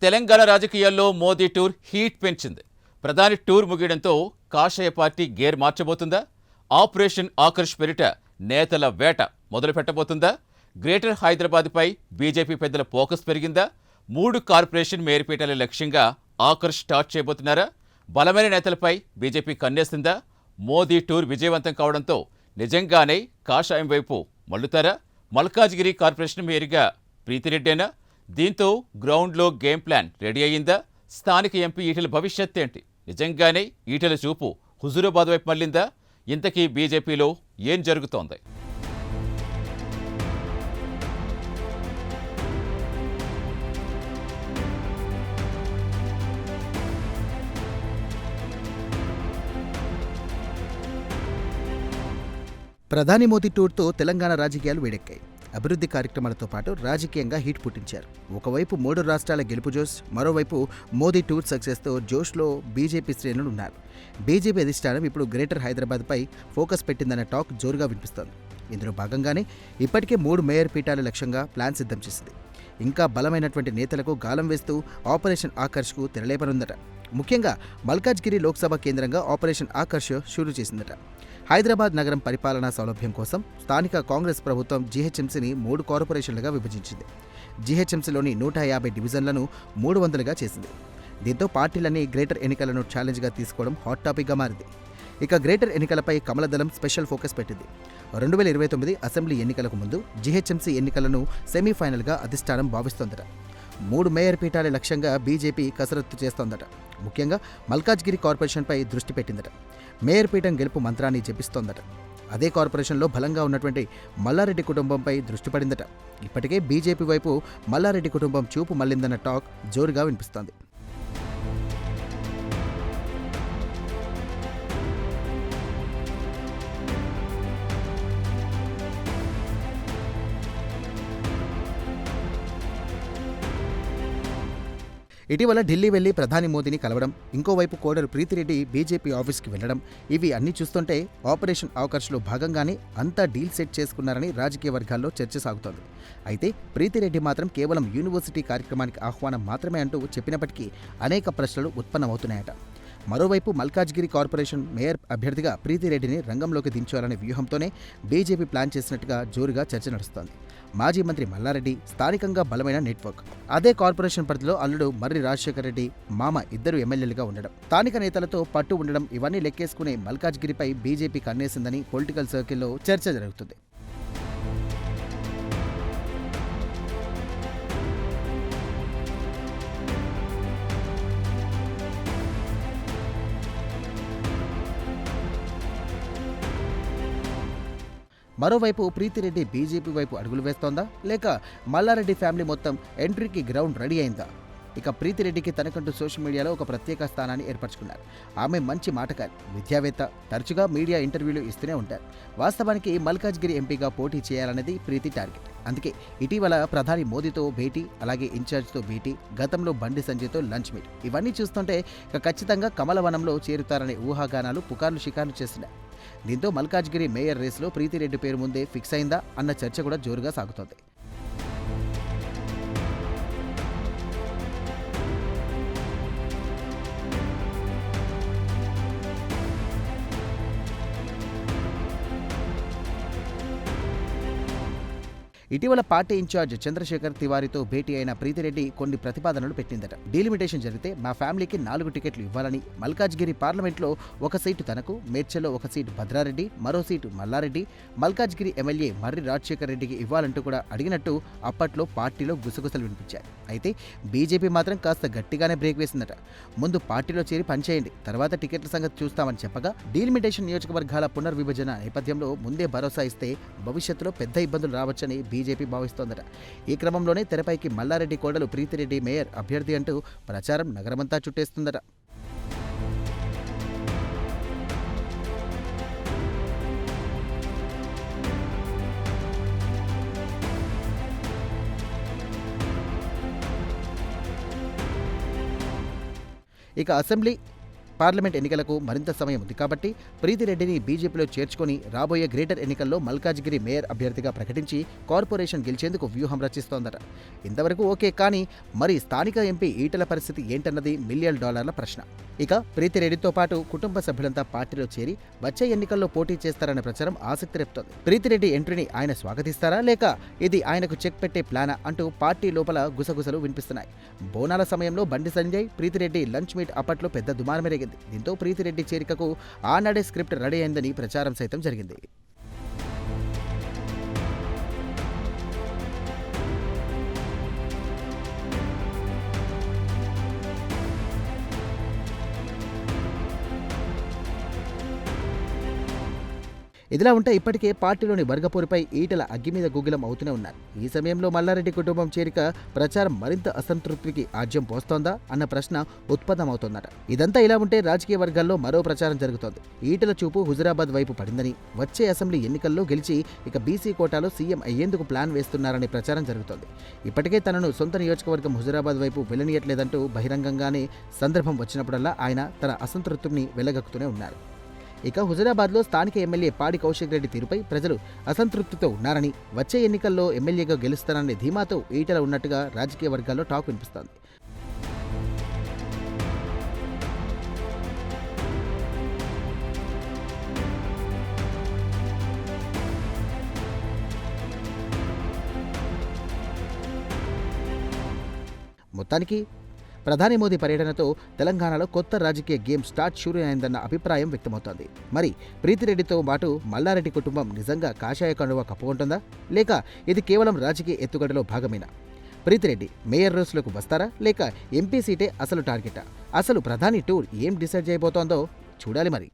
తెలంగాణ రాజకీయాల్లో Modi tour heat పెంచింది. ప్రధాని టూర్ ముగియడంతో కాషాయ పార్టీ గేర్ మార్చబోతుందా? ఆపరేషన్ ఆకర్ష్ పేరిట నేతల వేట మొదలు పెట్టబోతుందా? గ్రేటర్ హైదరాబాద్పై బీజేపీ పెద్దల ఫోకస్ పెరిగిందా? 3 కార్పొరేషన్ మేయర్ పీఠాల లక్ష్యంగా ఆకర్ష్ స్టార్ట్ చేయబోతున్నారా? బలమైన నేతలపై బీజేపీ కన్నేస్తుందా? మోదీ టూర్ విజయవంతం కావడంతో నిజంగానే కాషాయం వైపు మళ్లుతారా? మల్కాజ్గిరి కార్పొరేషన్ మేయర్గా ప్రీతిరెడ్డేనా? దీంతో గ్రౌండ్లో గేమ్ ప్లాన్ రెడీ అయ్యిందా? స్థానిక ఎంపీ ఈటెల భవిష్యత్ ఏంటి? నిజంగానే ఈటెల చూపు హుజూరాబాద్ వైపు మళ్లిందా? ఇంతకీ బీజేపీలో ఏం జరుగుతోంది? ప్రధాని మోదీ టూర్తో తెలంగాణ రాజకీయాలు వేడెక్కాయి. అభివృద్ధి కార్యక్రమాలతో పాటు రాజకీయంగా హీట్ పుట్టించారు. ఒకవైపు 3 రాష్ట్రాల గెలుపు జోష్, మరోవైపు మోదీ టూర్ సక్సెస్తో జోష్లో బీజేపీ శ్రేణులు ఉన్నారు. బీజేపీ అధిష్టానం ఇప్పుడు గ్రేటర్ హైదరాబాద్పై ఫోకస్ పెట్టిందన్న టాక్ జోరుగా వినిపిస్తోంది. ఇందులో భాగంగానే ఇప్పటికే 3 మేయర్ పీఠాల లక్ష్యంగా ప్లాన్ సిద్ధం చేసింది. ఇంకా బలమైనటువంటి నేతలకు గాలం వేస్తూ ఆపరేషన్ ఆకర్ష్కు తెరలేపనుందట. ముఖ్యంగా మల్కాజ్గిరి లోక్సభ కేంద్రంగా ఆపరేషన్ ఆకర్ష్ షురూ చేసిందట. హైదరాబాద్ నగరం పరిపాలనా సౌలభ్యం కోసం స్థానిక కాంగ్రెస్ ప్రభుత్వం జీహెచ్ఎంసీని 3 కార్పొరేషన్లుగా విభజించింది. జీహెచ్ఎంసీలోని 150 డివిజన్లను 300గా చేసింది. దీంతో పార్టీలన్నీ గ్రేటర్ ఎన్నికలను ఛాలెంజ్గా తీసుకోవడం హాట్ టాపిక్గా మారింది. ఇక గ్రేటర్ ఎన్నికలపై కమలదళం స్పెషల్ ఫోకస్ పెట్టింది. 2029 అసెంబ్లీ ఎన్నికలకు ముందు జీహెచ్ఎంసీ ఎన్నికలను సెమీఫైనల్గా అధిష్టానం భావిస్తోందట. 3 మేయర్ పీఠాల లక్ష్యంగా బీజేపీ కసరత్తు చేస్తోందట. ముఖ్యంగా మల్కాజ్గిరి కార్పొరేషన్పై దృష్టి పెట్టిందట. మేయర్ పీఠం గెలుపు మంత్రాన్ని జపిస్తోందట. అదే కార్పొరేషన్లో బలంగా ఉన్నటువంటి మల్లారెడ్డి కుటుంబంపై దృష్టి పడిందట. ఇప్పటికే బీజేపీ వైపు మల్లారెడ్డి కుటుంబం చూపు మళ్లిందన్న టాక్ జోరుగా వినిపిస్తోంది. ఇటీవల ఢిల్లీ వెళ్లి ప్రధాని మోదీని కలవడం, ఇంకోవైపు కోడలు ప్రీతిరెడ్డి బీజేపీ ఆఫీస్కి వెళ్లడం, ఇవి అన్నీ చూస్తుంటే ఆపరేషన్ ఆకర్ష్లో భాగంగానే అంతా డీల్ సెట్ చేసుకున్నారని రాజకీయ వర్గాల్లో చర్చ సాగుతోంది. అయితే ప్రీతిరెడ్డి మాత్రం కేవలం యూనివర్సిటీ కార్యక్రమానికి ఆహ్వానం మాత్రమే అంటూ చెప్పినప్పటికీ అనేక ప్రశ్నలు ఉత్పన్నమవుతున్నాయట. మరోవైపు మల్కాజ్గిరి కార్పొరేషన్ మేయర్ అభ్యర్థిగా ప్రీతిరెడ్డిని రంగంలోకి దించాలనే వ్యూహంతోనే బీజేపీ ప్లాన్ చేసినట్టుగా జోరుగా చర్చ నడుస్తోంది. మాజీ మంత్రి మల్లారెడ్డి స్థానికంగా బలమైన నెట్వర్క్. అదే కార్పొరేషన్ పరిధిలో అల్లుడు మర్రి రాజశేఖర్ రెడ్డి మామ ఇద్దరు ఎమ్మెల్యేలుగా ఉండడం, స్థానిక నేతలతో పట్టు ఉండడం, ఇవన్నీ లెక్కేసుకునే మల్కాజ్గిరిపై బీజేపీ కన్నేసిందని పొలిటికల్ సర్కిల్లో చర్చ జరుగుతుంది. మరోవైపు ప్రీతిరెడ్డి బీజేపీ వైపు అడుగులు వేస్తోందా, లేక మల్లారెడ్డి ఫ్యామిలీ మొత్తం ఎంట్రీకి గ్రౌండ్ రెడీ అయిందా? ఇక ప్రీతిరెడ్డికి తనకంటూ సోషల్ మీడియాలో ఒక ప్రత్యేక స్థానాన్ని ఏర్పరచుకున్నారు. ఆమె మంచి మాటకారి, విద్యావేత్త, తరచుగా మీడియా ఇంటర్వ్యూలు ఇస్తూనే ఉంటారు. వాస్తవానికి మల్కాజ్గిరి ఎంపీగా పోటీ చేయాలనేది ప్రీతి టార్గెట్. అందుకే ఇటీవల ప్రధాని మోదీతో భేటీ, అలాగే ఇన్ఛార్జ్తో భేటీ, గతంలో బండి సంజయ్తో లంచ్ మీట్, ఇవన్నీ చూస్తుంటే ఖచ్చితంగా కమలవనంలో చేరుతారనే ఊహాగానాలు పుకార్లు షికార్లు చేస్తున్నాయి. దీంతో మల్కాజ్గిరి మేయర్ రేసులో ప్రీతిరెడ్డి పేరు ముందే ఫిక్స్ అయిందా అన్న చర్చ కూడా జోరుగా సాగుతోంది. ఇటీవల పార్టీ ఇన్ఛార్జ్ చంద్రశేఖర్ తివారీతో భేటీ అయిన ప్రీతిరెడ్డి కొన్ని ప్రతిపాదనలు పెట్టిందట. డీలిమిటేషన్ జరిగితే మా ఫ్యామిలీకి 4 టికెట్లు ఇవ్వాలని, మల్కాజ్గిరి పార్లమెంట్లో 1 సీటు తనకు, మేడ్చల్లో 1 సీటు భద్రారెడ్డి, మరో సీటు మల్లారెడ్డి, మల్కాజ్గిరి ఎమ్మెల్యే మర్రి రాజశేఖర్ రెడ్డికి ఇవ్వాలంటూ కూడా అడిగినట్టు అప్పట్లో పార్టీలో గుసగుసలు వినిపించాయి. అయితే బీజేపీ మాత్రం కాస్త గట్టిగానే బ్రేక్ వేసిందట. ముందు పార్టీలో చేరి పనిచేయండి, తర్వాత టికెట్ల సంగతి చూస్తామని చెప్పగా, డీలిమిటేషన్ నియోజకవర్గాల పునర్విభజన నేపథ్యంలో ముందే భరోసా ఇస్తే భవిష్యత్తులో పెద్ద ఇబ్బందులు రావచ్చని బీజేపీ భావిస్తోందట. ఈ క్రమంలోనే తెరపైకి మల్లారెడ్డి కోడలు ప్రీతిరెడ్డి మేయర్ అభ్యర్థి అంటూ ప్రచారం నగరమంతా చుట్టేస్తుందట. ఇక అసెంబ్లీ పార్లమెంట్ ఎన్నికలకు మరింత సమయం ఉంది కాబట్టి ప్రీతిరెడ్డిని బీజేపీలో చేర్చుకొని రాబోయే గ్రేటర్ ఎన్నికల్లో మల్కాజ్గిరి మేయర్ అభ్యర్థిగా ప్రకటించి కార్పొరేషన్ గెలిచేందుకు వ్యూహం రచిస్తోందట. ఇంతవరకు ఓకే, కానీ మరి స్థానిక ఎంపీ ఈటెల పరిస్థితి ఏంటన్నది $1 మిలియన్ ప్రశ్న. ఇక ప్రీతిరెడ్డితో పాటు కుటుంబ సభ్యులంతా పార్టీలో చేరి వచ్చే ఎన్నికల్లో పోటీ చేస్తారనే ప్రచారం ఆసక్తి రేపుతోంది. ప్రీతిరెడ్డి ఎంట్రీని ఆయన స్వాగతిస్తారా లేక ఇది ఆయనకు చెక్ పెట్టే ప్లానా అంటూ పార్టీ లోపల గుసగుసలు వినిపిస్తున్నాయి. బోనాల సమయంలో బండి సంజయ్, ప్రీతిరెడ్డి లంచ్ మీట్ అప్పట్లో పెద్ద దుమారం మెరిగింది. దీంతో ప్రీతిరెడ్డి చేరికకు ఆనాడే స్క్రిప్ట్ రెడీ అయిందని ప్రచారం సైతం జరిగింది. ఇదిలా ఉంటే ఇప్పటికే పార్టీలోని వర్గపోరుపై ఈటెల అగ్గి మీద గుగ్గిలం అవుతూనే ఉన్నారు. ఈ సమయంలో మల్లారెడ్డి కుటుంబం చేరిక ప్రచారం మరింత అసంతృప్తికి ఆజ్యం పోస్తోందా అన్న ప్రశ్న ఉత్పన్నమవుతోందట. ఇదంతా ఇలా ఉంటే రాజకీయ వర్గాల్లో మరో ప్రచారం జరుగుతోంది. ఈటెల చూపు హుజురాబాద్ వైపు పడిందని, వచ్చే అసెంబ్లీ ఎన్నికల్లో గెలిచి ఇక బీసీ కోటాలో సీఎం అయ్యేందుకు ప్లాన్ వేస్తున్నారనే ప్రచారం జరుగుతోంది. ఇప్పటికే తనను సొంత నియోజకవర్గం హుజురాబాద్ వైపు వెళ్ళనీయట్లేదంటూ బహిరంగంగానే సందర్భం వచ్చినప్పుడల్లా ఆయన తన అసంతృప్తిని వెళ్లగక్కుతూనే ఉన్నారు. ఇక హుజురాబాద్లో స్థానిక ఎమ్మెల్యే పాడి కౌశిక్ రెడ్డి తీరుపై ప్రజలు అసంతృప్తితో ఉన్నారని, వచ్చే ఎన్నికల్లో ఎమ్మెల్యేగా గెలుస్తారనే ధీమాతో ఈటెల ఉన్నట్టుగా రాజకీయ వర్గాల్లో టాక్ వినిపిస్తోంది. మొత్తానికి ప్రధాని మోదీ పర్యటనతో తెలంగాణలో కొత్త రాజకీయ గేమ్ షురూ అయిందన్న అభిప్రాయం వ్యక్తమవుతోంది. మరి ప్రీతిరెడ్డితో పాటు మల్లారెడ్డి కుటుంబం నిజంగా కాషాయ కండువా కప్పుకుంటుందా లేక ఇది కేవలం రాజకీయ ఎత్తుగడలో భాగమేనా? ప్రీతిరెడ్డి మేయర్ రేసులోకి వస్తారా లేక ఎంపీ సీటే అసలు టార్గెటా? అసలు ప్రధాని టూర్ ఏం డిసైడ్ చేయబోతోందో చూడాలి మరి.